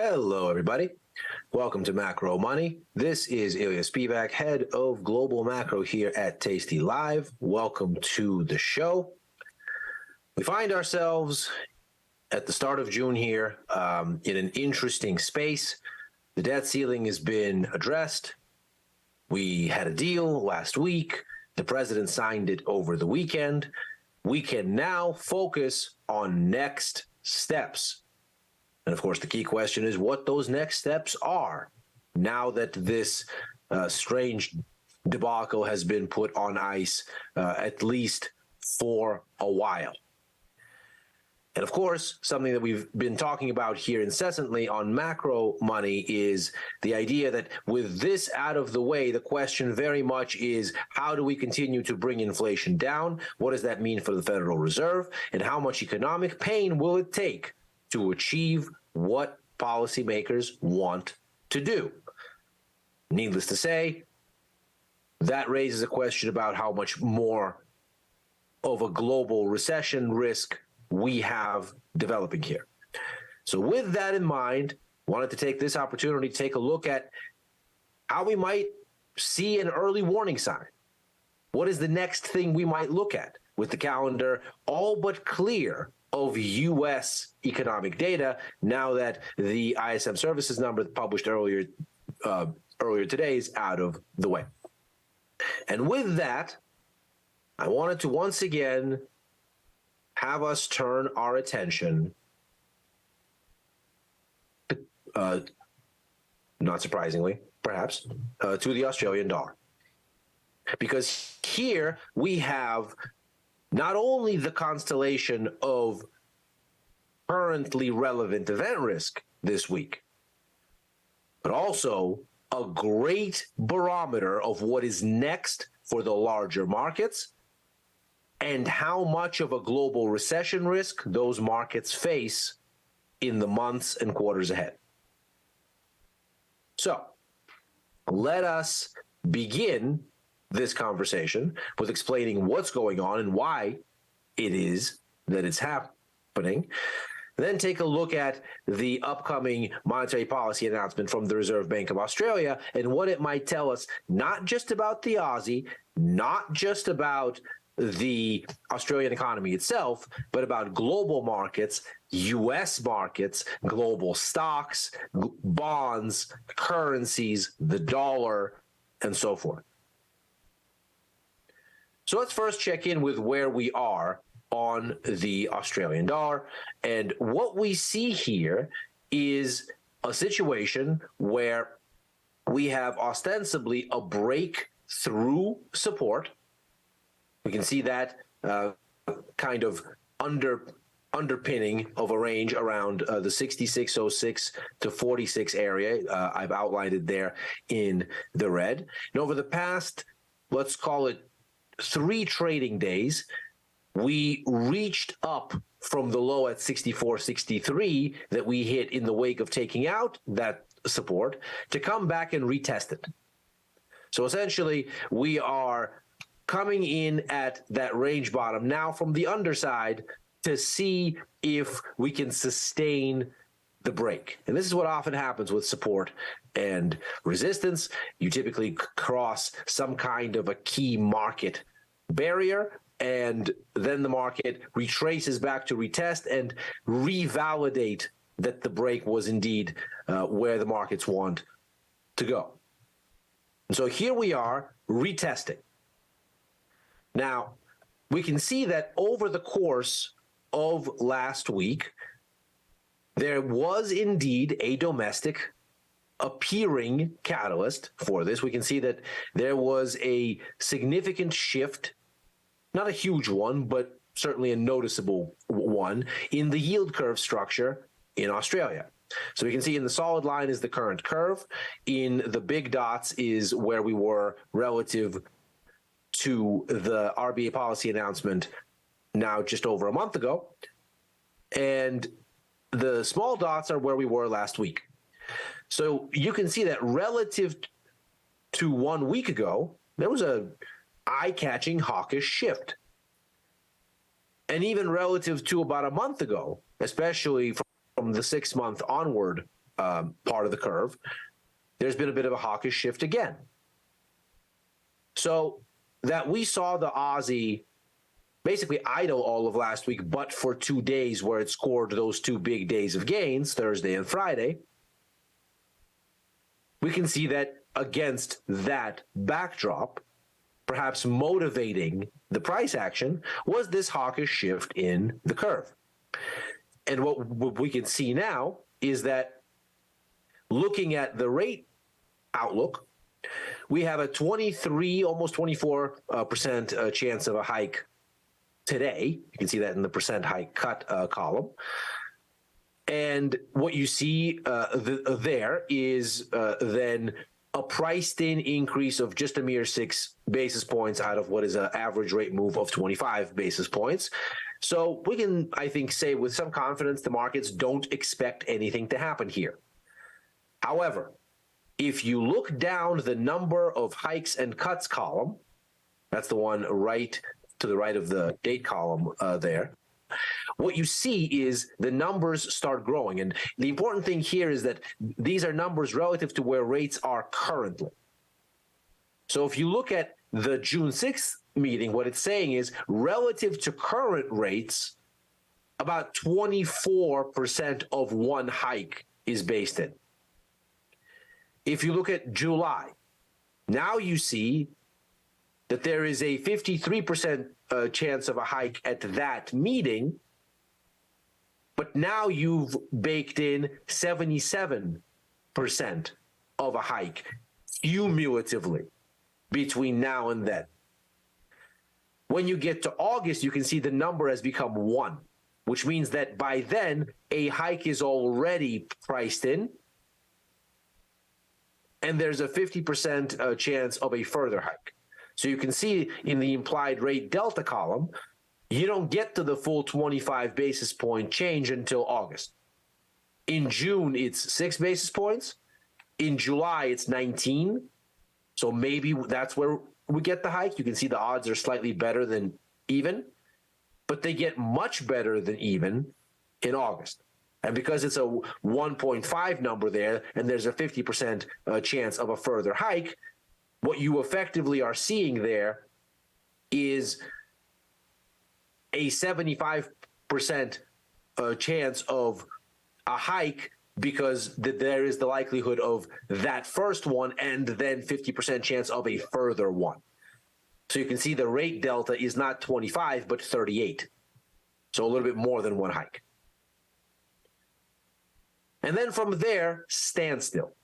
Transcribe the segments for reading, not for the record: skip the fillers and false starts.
Hello, everybody. Welcome to Macro Money. This is Ilya Spivak, head of global macro here at tastylive. Welcome to the show. We find ourselves at the start of June here in an interesting space. The debt ceiling has been addressed. We had a deal last week. The president signed it over the weekend. We can now focus on next steps. And of course, the key question is what those next steps are now that this strange debacle has been put on ice, at least for a while. And of course, something that we've been talking about here incessantly on Macro Money is the idea that with this out of the way, the question very much is how do we continue to bring inflation down? What does that mean for the Federal Reserve? And how much economic pain will it take to achieve what policymakers want to do? Needless to say, that raises a question about how much more of a global recession risk we have developing here. So with that in mind, wanted to take this opportunity to take a look at how we might see an early warning sign. What is the next thing we might look at with the calendar all but clear of U.S. economic data now that the ISM services number published earlier today is out of the way. And with that, I wanted to once again have us turn our attention, not surprisingly, perhaps, to the Australian dollar. Because here we have not only the constellation of currently relevant event risk this week, but also a great barometer of what is next for the larger markets and how much of a global recession risk those markets face in the months and quarters ahead. So let us begin this conversation with explaining what's going on and why it is that it's happening. Then take a look at the upcoming monetary policy announcement from the Reserve Bank of Australia and what it might tell us, not just about the Aussie, not just about the Australian economy itself, but about global markets, U.S. markets, global stocks, bonds, currencies, the dollar, and so forth. So let's first check in with where we are on the Australian dollar. And what we see here is a situation where we have ostensibly a breakthrough support. We can see that kind of underpinning of a range around the 66.06 to 46 area. I've outlined it there in the red. And over the past, let's call it 3 trading days, we reached up from the low at 64.63 that we hit in the wake of taking out that support to come back and retest it. So essentially, we are coming in at that range bottom now from the underside to see if we can sustain the break. And this is what often happens with support and resistance. You typically cross some kind of a key market barrier, and then the market retraces back to retest and revalidate that the break was indeed where the markets want to go. And so here we are retesting. Now, we can see that over the course of last week, there was indeed a domestic appearing catalyst for this. We can see that there was a significant shift, not a huge one, but certainly a noticeable one, in the yield curve structure in Australia. So we can see in the solid line is the current curve. In the big dots is where we were relative to the RBA policy announcement now just over a month ago. And the small dots are where we were last week. So you can see that relative to 1 week ago, there was a eye-catching hawkish shift. And even relative to about a month ago, especially from the 6-month onward part of the curve, there's been a bit of a hawkish shift again. So that we saw the Aussie basically idle all of last week, but for 2 days where it scored those 2 big days of gains, Thursday and Friday, we can see that against that backdrop, perhaps motivating the price action, was this hawkish shift in the curve. And what we can see now is that looking at the rate outlook, we have a 23, almost 24% chance of a hike today. You can see that in the percent hike cut column. And what you see there is then a priced-in increase of just a mere 6 basis points out of what is an average rate move of 25 basis points. So we can, I think, say with some confidence the markets don't expect anything to happen here. However, if you look down the number of hikes and cuts column, that's the one right to the right of the date column there, what you see is the numbers start growing. And the important thing here is that these are numbers relative to where rates are currently. So if you look at the June 6th meeting, what it's saying is relative to current rates, about 24% of one hike is based in. If you look at July, now you see that there is a 53% chance of a hike at that meeting, but now you've baked in 77% of a hike cumulatively between now and then. When you get to August, you can see the number has become 1, which means that by then a hike is already priced in, and there's a 50% chance of a further hike. So you can see in the implied rate delta column, you don't get to the full 25 basis point change until August. In June, it's 6 basis points. In July, it's 19. So maybe that's where we get the hike. You can see the odds are slightly better than even, but they get much better than even in August. And because it's a 1.5 number there, and there's a 50% chance of a further hike, what you effectively are seeing there is a 75% chance of a hike, because there is the likelihood of that first one and then 50% chance of a further one. So you can see the rate delta is not 25, but 38. So a little bit more than one hike. And then from there, standstill.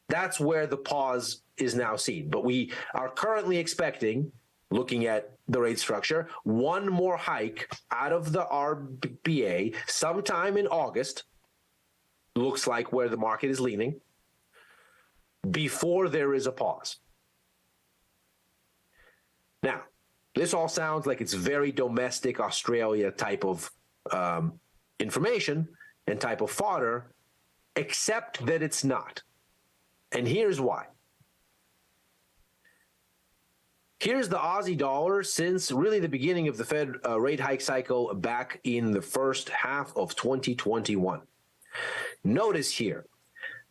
That's where the pause is now seen. But we are currently expecting, looking at the rate structure, one more hike out of the RBA sometime in August, looks like where the market is leaning, before there is a pause. Now, this all sounds like it's very domestic Australia type of information and type of fodder, except that it's not. And here's why. Here's the Aussie dollar since really the beginning of the Fed rate hike cycle back in the first half of 2021. Notice here,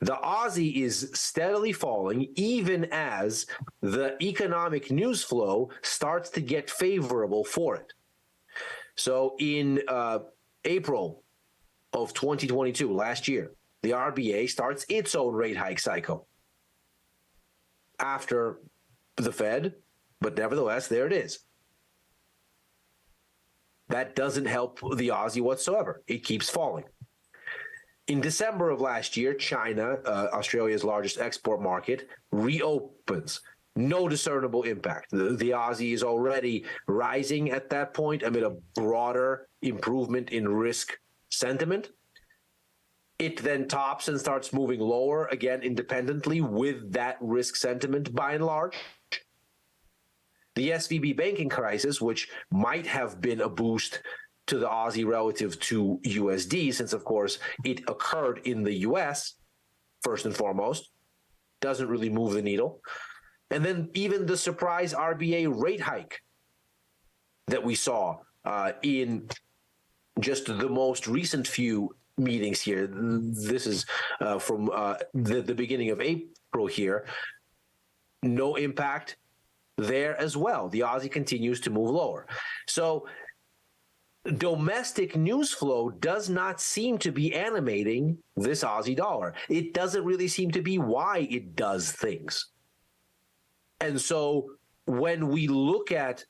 the Aussie is steadily falling even as the economic news flow starts to get favorable for it. So in April of 2022, last year, the RBA starts its own rate hike cycle after the Fed, but nevertheless, there it is. That doesn't help the Aussie whatsoever. It keeps falling. In December of last year, China, Australia's largest export market, reopens. No discernible impact. The Aussie is already rising at that point amid a broader improvement in risk sentiment. It then tops and starts moving lower again independently with that risk sentiment by and large. The SVB banking crisis, which might have been a boost to the Aussie relative to USD, since of course it occurred in the US first and foremost, doesn't really move the needle. And then even the surprise RBA rate hike that we saw in just the most recent few meetings here. This is from the beginning of April here. No impact there as well. The Aussie continues to move lower. So domestic news flow does not seem to be animating this Aussie dollar. It doesn't really seem to be why it does things. And so when we look at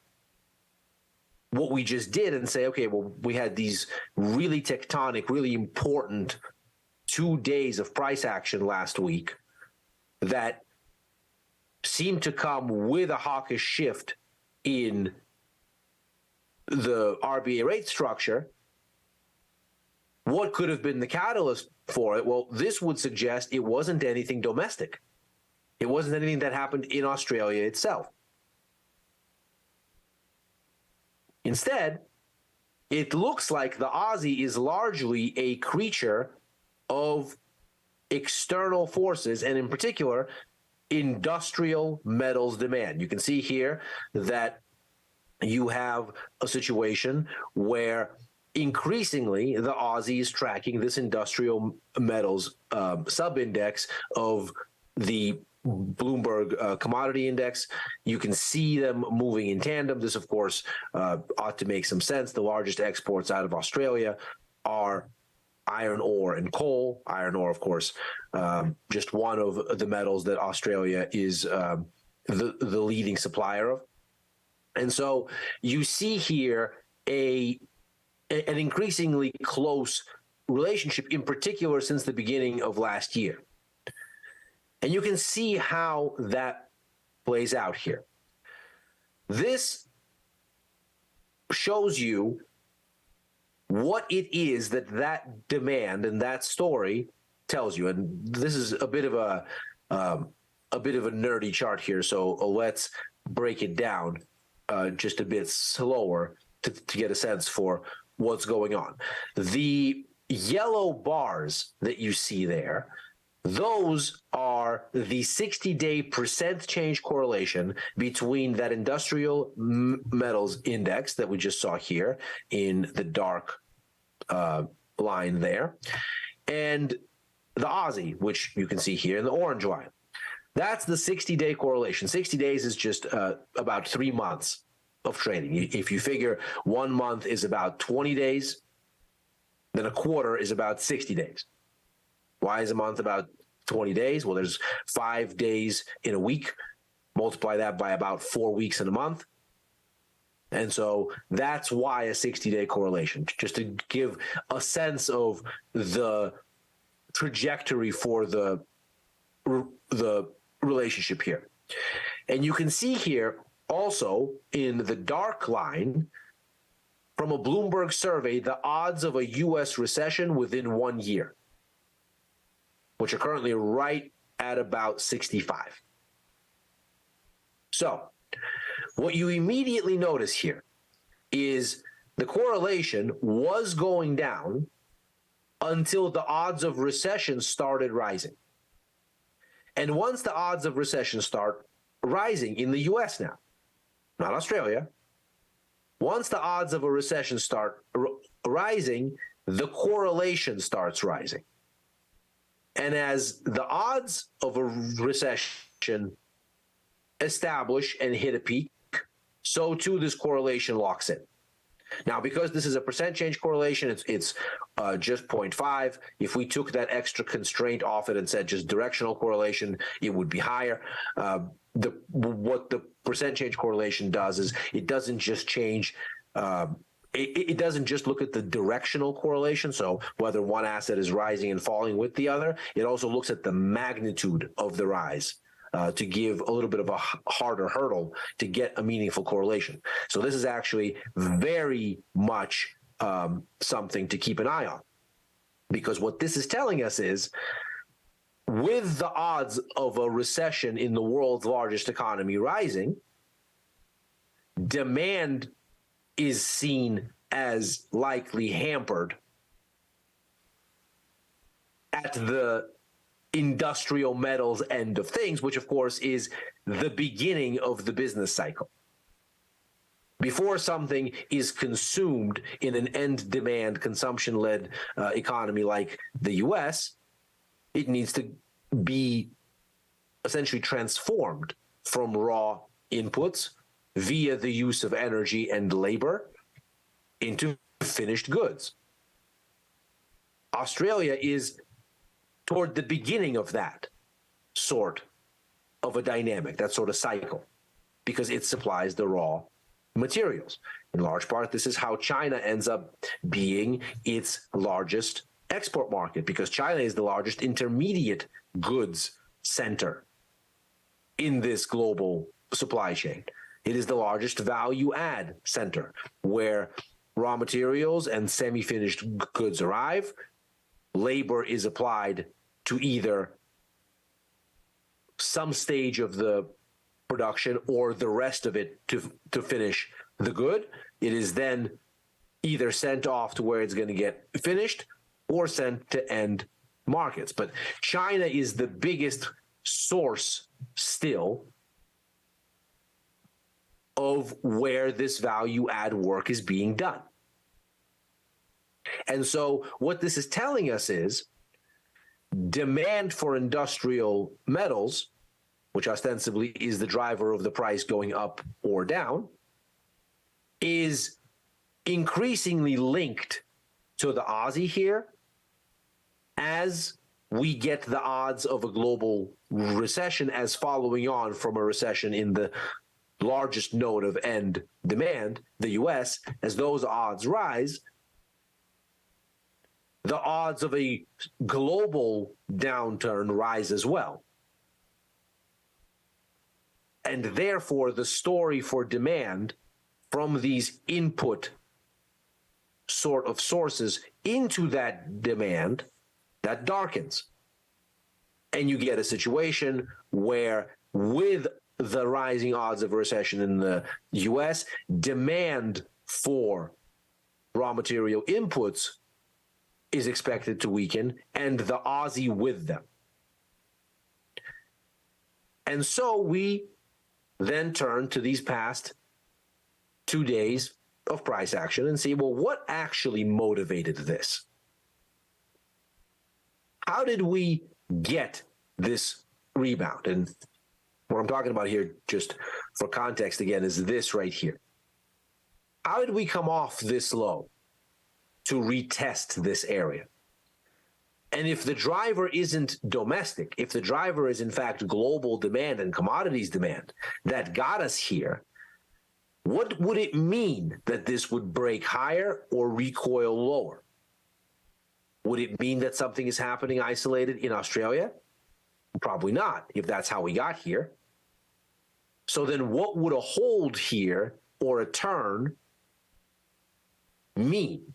what we just did and say, okay, well, we had these really tectonic, really important 2 days of price action last week that seemed to come with a hawkish shift in the RBA rate structure. What could have been the catalyst for it? Well, this would suggest it wasn't anything domestic. It wasn't anything that happened in Australia itself. Instead, it looks like the Aussie is largely a creature of external forces, and in particular, industrial metals demand. You can see here that you have a situation where increasingly the Aussie is tracking this industrial metals sub-index of the Bloomberg commodity index. You can see them moving in tandem. This, of course, ought to make some sense. The largest exports out of Australia are iron ore and coal. Iron ore, of course, just one of the metals that Australia is the leading supplier of. And so you see here an increasingly close relationship, in particular since the beginning of last year. And you can see how that plays out here. This shows you what it is that demand and that story tells you. And this is a bit of a nerdy chart here, so let's break it down just a bit slower to get a sense for what's going on. The yellow bars that you see there, those are the 60-day percent change correlation between that industrial metals index that we just saw here in the dark line there, and the Aussie, which you can see here in the orange line. That's the 60-day correlation. 60 days is just about 3 months of trading. If you figure 1 month is about 20 days, then a quarter is about 60 days. Why is a month about 20 days? Well, there's 5 days in a week. Multiply that by about 4 weeks in a month. And so that's why a 60-day correlation, just to give a sense of the trajectory for the relationship here. And you can see here also in the dark line from a Bloomberg survey, the odds of a U.S. recession within 1 year, which are currently right at about 65. So what you immediately notice here is the correlation was going down until the odds of recession started rising. And once the odds of recession start rising in the U.S. now, not Australia, once the odds of a recession start rising, the correlation starts rising. And as the odds of a recession establish and hit a peak, so too this correlation locks in. Now, because this is a percent change correlation, it's just 0.5. If we took that extra constraint off it and said just directional correlation, it would be higher. What the percent change correlation does is it doesn't just change. It doesn't just look at the directional correlation, so whether one asset is rising and falling with the other. It also looks at the magnitude of the rise to give a little bit of a harder hurdle to get a meaningful correlation. So this is actually very much something to keep an eye on, because what this is telling us is with the odds of a recession in the world's largest economy rising, demand is seen as likely hampered at the industrial metals end of things, which of course is the beginning of the business cycle. Before something is consumed in an end demand, consumption-led economy like the US, it needs to be essentially transformed from raw inputs via the use of energy and labor into finished goods. Australia is toward the beginning of that sort of a dynamic, that sort of cycle, because it supplies the raw materials. In large part, this is how China ends up being its largest export market, because China is the largest intermediate goods center in this global supply chain. It is the largest value add center where raw materials and semi-finished goods arrive. Labor is applied to either some stage of the production or the rest of it to finish the good. It is then either sent off to where it's going to get finished or sent to end markets. But China is the biggest source still of where this value add work is being done. And so what this is telling us is demand for industrial metals, which ostensibly is the driver of the price going up or down, is increasingly linked to the Aussie here as we get the odds of a global recession as following on from a recession in the largest node of end demand, the US. As those odds rise, the odds of a global downturn rise as well. And therefore, the story for demand from these input sort of sources into that demand, that darkens. And you get a situation where, with the rising odds of recession in the US, demand for raw material inputs is expected to weaken, and the Aussie with them. And so we then turn to these past 2 days of price action and see, well, what actually motivated this? How did we get this rebound? And what I'm talking about here, just for context again, is this right here. How did we come off this low to retest this area? And if the driver isn't domestic, if the driver is in fact global demand and commodities demand that got us here, what would it mean that this would break higher or recoil lower? Would it mean that something is happening isolated in Australia? Probably not, if that's how we got here. So then what would a hold here or a turn mean?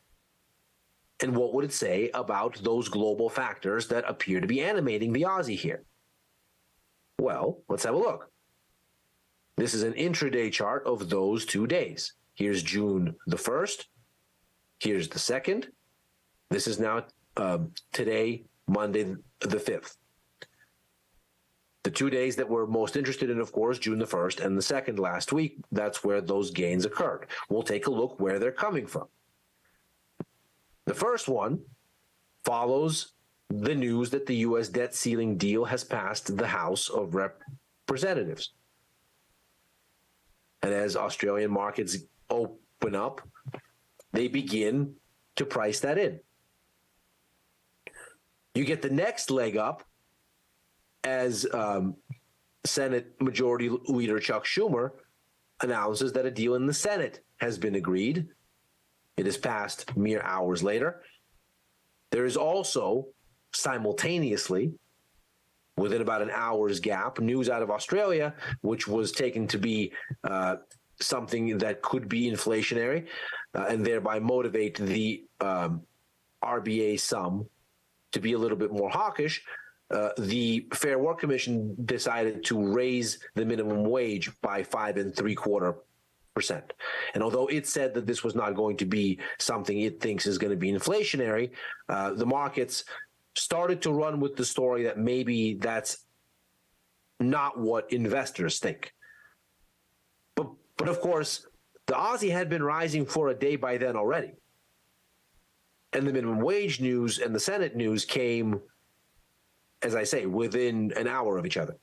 And what would it say about those global factors that appear to be animating the Aussie here? Well, let's have a look. This is an intraday chart of those 2 days. Here's June the 1st. Here's the 2nd. This is now today, Monday the 5th. The 2 days that we're most interested in, of course, June the 1st and the 2nd last week, that's where those gains occurred. We'll take a look where they're coming from. The first one follows the news that the U.S. debt ceiling deal has passed the House of Representatives. And as Australian markets open up, they begin to price that in. You get the next leg up as Senate Majority Leader Chuck Schumer announces that a deal in the Senate has been agreed. It is passed mere hours later. There is also simultaneously, within about an hour's gap, news out of Australia, which was taken to be something that could be inflationary and thereby motivate the RBA sum to be a little bit more hawkish. The Fair Work Commission decided to raise the minimum wage by 5.75%. And although it said that this was not going to be something it thinks is going to be inflationary, the markets started to run with the story that maybe that's not what investors think. But of course, The Aussie had been rising for a day by then already. And the minimum wage news and the Senate news came, as I say, within an hour of each other.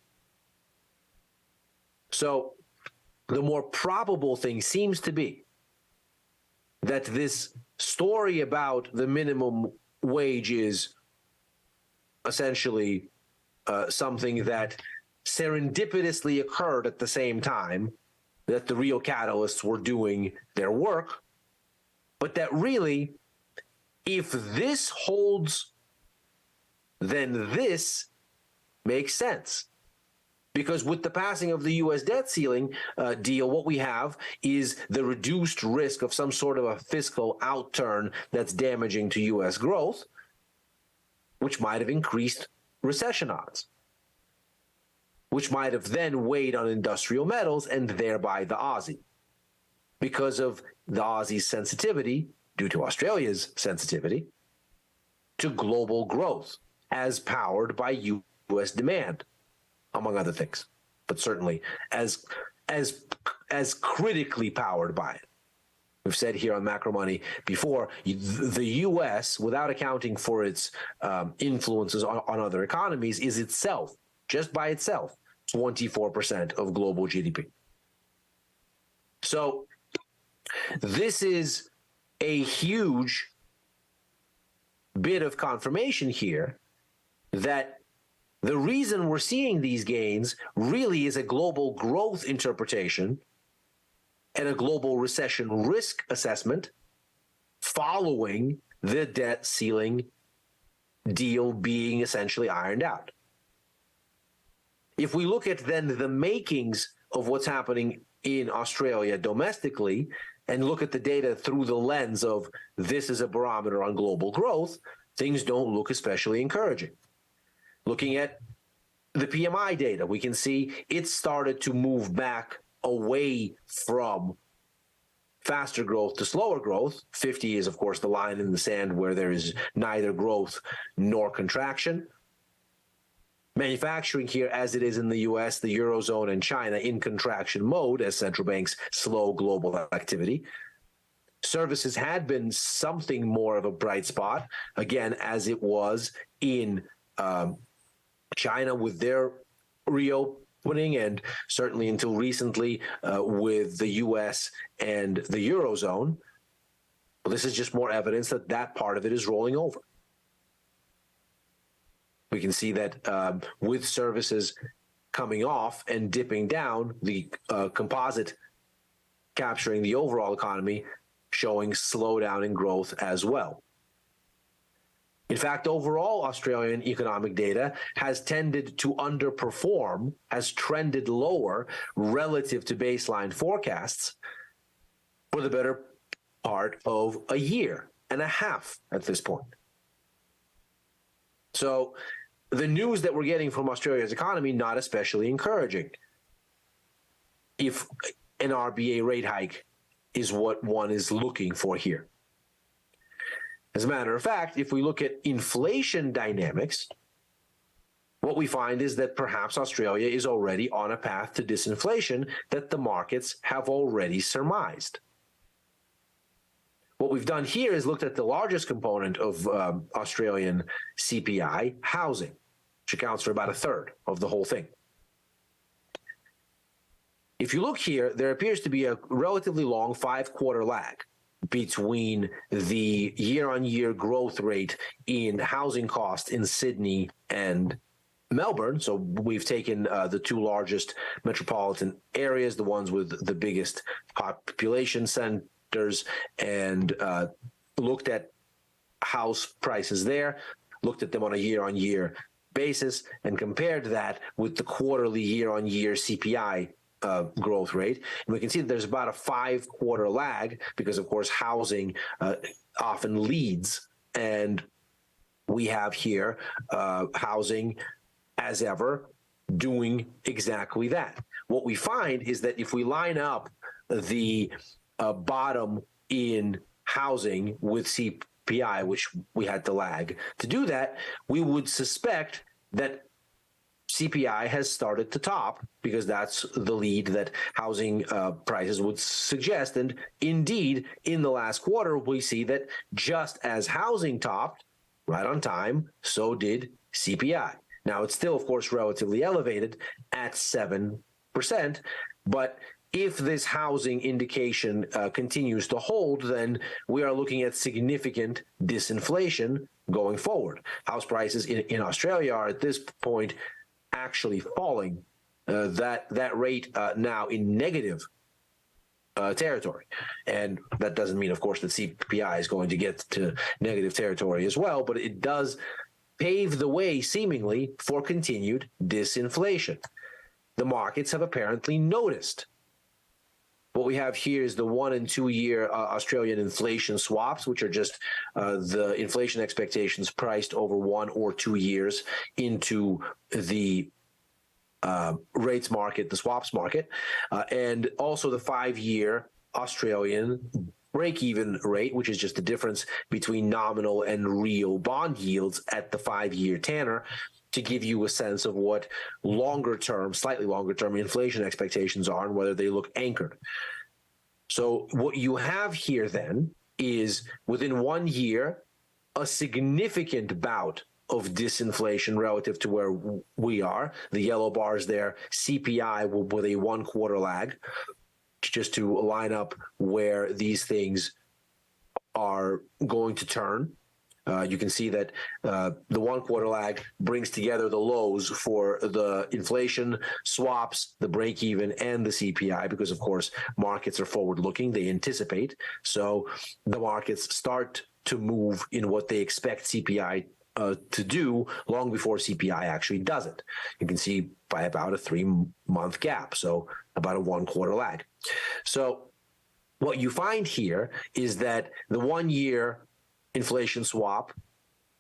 So the more probable thing seems to be that this story about the minimum wage is essentially something that serendipitously occurred at the same time that the real catalysts were doing their work, but that really, if this holds, then this makes sense. Because with the passing of the U.S. debt ceiling deal, what we have is the reduced risk of some sort of a fiscal outturn that's damaging to U.S. growth, which might have increased recession odds, which might have then weighed on industrial metals and thereby the Aussie. Because of the Aussie's sensitivity, due to Australia's sensitivity, to global growth as powered by U.S. demand, among other things, but certainly as critically powered by it. We've said here on Macro Money before, the U.S., without accounting for its influences on other economies, is itself, just by itself, 24% of global GDP. So this is a huge bit of confirmation here that the reason we're seeing these gains really is a global growth interpretation and a global recession risk assessment following the debt ceiling deal being essentially ironed out. If we look at then the makings of what's happening in Australia domestically and look at the data through the lens of this is a barometer on global growth, things don't look especially encouraging. Looking at the PMI data, we can see it started to move back away from faster growth to slower growth. 50 is, of course, the line in the sand where there is neither growth nor contraction. Manufacturing here, as it is in the U.S., the Eurozone, and China, in contraction mode as central banks slow global activity. Services had been something more of a bright spot, again, as it was in China with their reopening, and certainly until recently with the U.S. and the Eurozone. Well, this is just more evidence that that part of it is rolling over. We can see that with services coming off and dipping down, the composite capturing the overall economy showing slowdown in growth as well. In fact, overall Australian economic data has tended to underperform, has trended lower relative to baseline forecasts for the better part of a year and a half at this point. So the news that we're getting from Australia's economy, not especially encouraging. If an RBA rate hike is what one is looking for here. As a matter of fact, if we look at inflation dynamics, what we find is that perhaps Australia is already on a path to disinflation that the markets have already surmised. What we've done here is looked at the largest component of Australian CPI, housing, which accounts for about a third of the whole thing. If you look here, there appears to be a relatively long 5-quarter lag between the year-on-year growth rate in housing costs in Sydney and Melbourne. So we've taken the two largest metropolitan areas, the ones with the biggest population centers, and looked at house prices there, looked at them on a year-on-year basis, and compared that with the quarterly year-on-year CPI growth rate. And we can see that there's about a 5-quarter lag because, of course, housing often leads. And we have here housing, as ever, doing exactly that. What we find is that if we line up the bottom in housing with CPI, which we had to lag to do that, we would suspect that CPI has started to top, because that's the lead that housing prices would suggest. And indeed, in the last quarter, we see that just as housing topped right on time, so did CPI. Now, it's still, of course, relatively elevated at 7%, but if this housing indication continues to hold, then we are looking at significant disinflation going forward. House prices in Australia are at this point actually falling. That rate now in negative territory. And that doesn't mean, of course, that CPI is going to get to negative territory as well, but it does pave the way, seemingly, for continued disinflation. The markets have apparently noticed. What we have here is the 1 and 2 year Australian inflation swaps, which are just the inflation expectations priced over 1 or 2 years into the rates market, the swaps market, and also the 5-year Australian break-even rate, which is just the difference between nominal and real bond yields at the 5-year tenor, to give you a sense of what longer-term, slightly longer-term inflation expectations are and whether they look anchored. So what you have here then is, within 1 year, a significant bout of disinflation relative to where we are. The yellow bars there, CPI with a 1-quarter lag, just to line up where these things are going to turn. You can see that the 1-quarter lag brings together the lows for the inflation swaps, the break-even, and the CPI, because, of course, markets are forward-looking. They anticipate. So the markets start to move in what they expect CPI to do long before CPI actually does it. You can see by about a 3-month gap, so about a 1-quarter lag. So what you find here is that the 1-year inflation swap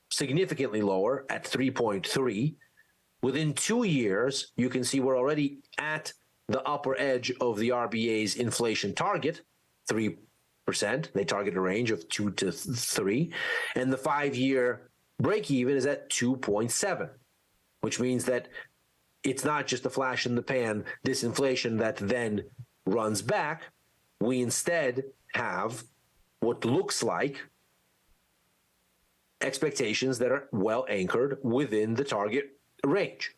significantly lower at 3.3. Within 2 years, you can see we're already at the upper edge of the RBA's inflation target, 3%. They target a range of 2 to 3. And the 5-year break-even is at 2.7, which means that it's not just a flash in the pan disinflation that then runs back. We instead have what looks like expectations that are well anchored within the target range.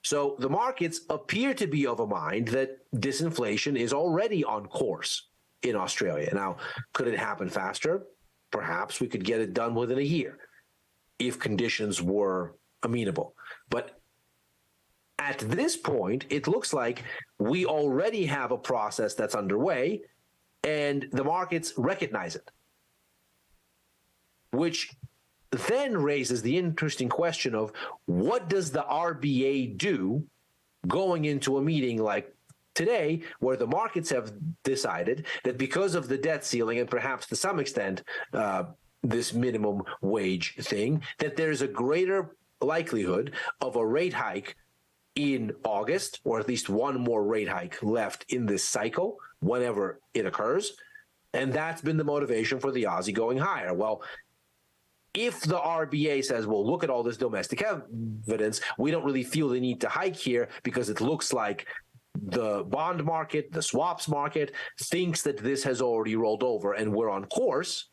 So the markets appear to be of a mind that disinflation is already on course in Australia. Now, could it happen faster? Perhaps we could get it done within a year if conditions were amenable. But at this point, it looks like we already have a process that's underway, and the markets recognize it, which then raises the interesting question of, what does the RBA do going into a meeting like today, where the markets have decided that because of the debt ceiling and perhaps to some extent this minimum wage thing, that there's a greater likelihood of a rate hike in August, or at least one more rate hike left in this cycle, whenever it occurs. And that's been the motivation for the Aussie going higher. Well, if the RBA says, well, look at all this domestic evidence, we don't really feel the need to hike here because it looks like the bond market, the swaps market, thinks that this has already rolled over and we're on course.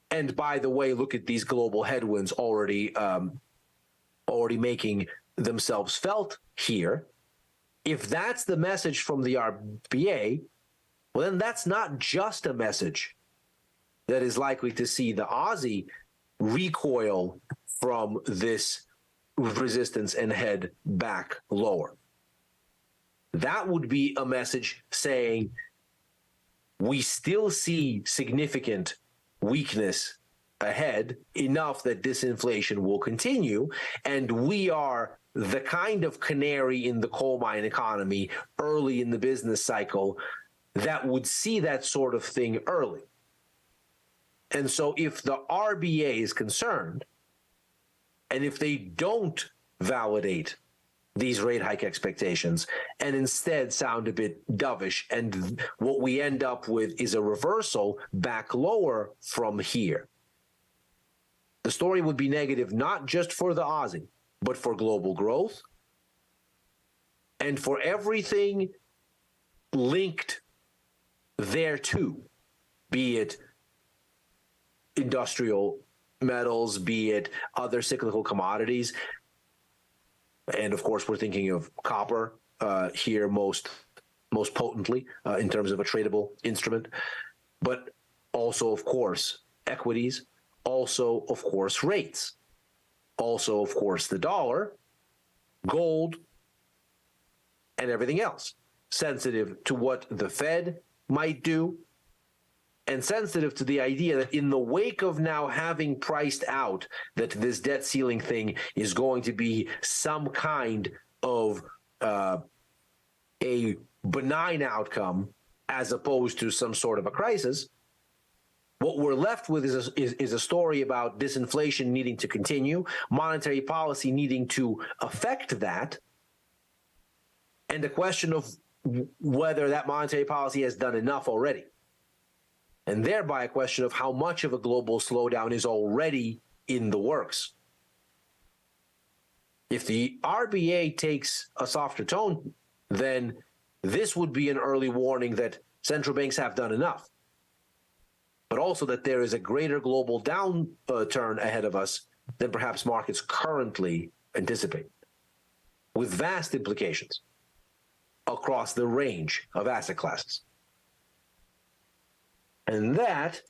And by the way, look at these global headwinds already making themselves felt here. If that's the message from the RBA, well, then that's not just a message that is likely to see the Aussie recoil from this resistance and head back lower. That would be a message saying we still see significant weakness ahead, enough that disinflation will continue, and we are the kind of canary in the coal mine economy early in the business cycle that would see that sort of thing early. And so if the RBA is concerned, and if they don't validate these rate hike expectations and instead sound a bit dovish, and what we end up with is a reversal back lower from here, the the story would be negative not just for the Aussie, but for global growth and for everything linked thereto, be it industrial metals, be it other cyclical commodities. And of course, we're thinking of copper here most potently in terms of a tradable instrument, but also, of course, equities, also, of course, rates, also, of course, the dollar, gold, and everything else, sensitive to what the Fed might do, and sensitive to the idea that in the wake of now having priced out that this debt ceiling thing is going to be some kind of a benign outcome as opposed to some sort of a crisis, what we're left with is a story about disinflation needing to continue, monetary policy needing to affect that, and the question of whether that monetary policy has done enough already. And thereby a question of how much of a global slowdown is already in the works. If the RBA takes a softer tone, then this would be an early warning that central banks have done enough, but also that there is a greater global downturn ahead of us than perhaps markets currently anticipate, with vast implications across the range of asset classes. And that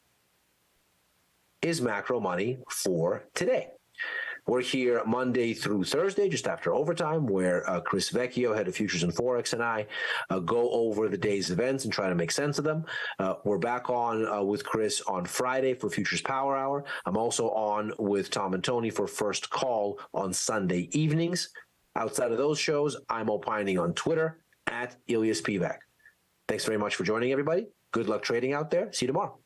is Macro Money for today. We're here Monday through Thursday, just after overtime, where Chris Vecchio, head of Futures and Forex, and I go over the day's events and try to make sense of them. We're back on with Chris on Friday for Futures Power Hour. I'm also on with Tom and Tony for First Call on Sunday evenings. Outside of those shows, I'm opining on Twitter at Ilya Spivak. Thanks very much for joining, everybody. Good luck trading out there. See you tomorrow.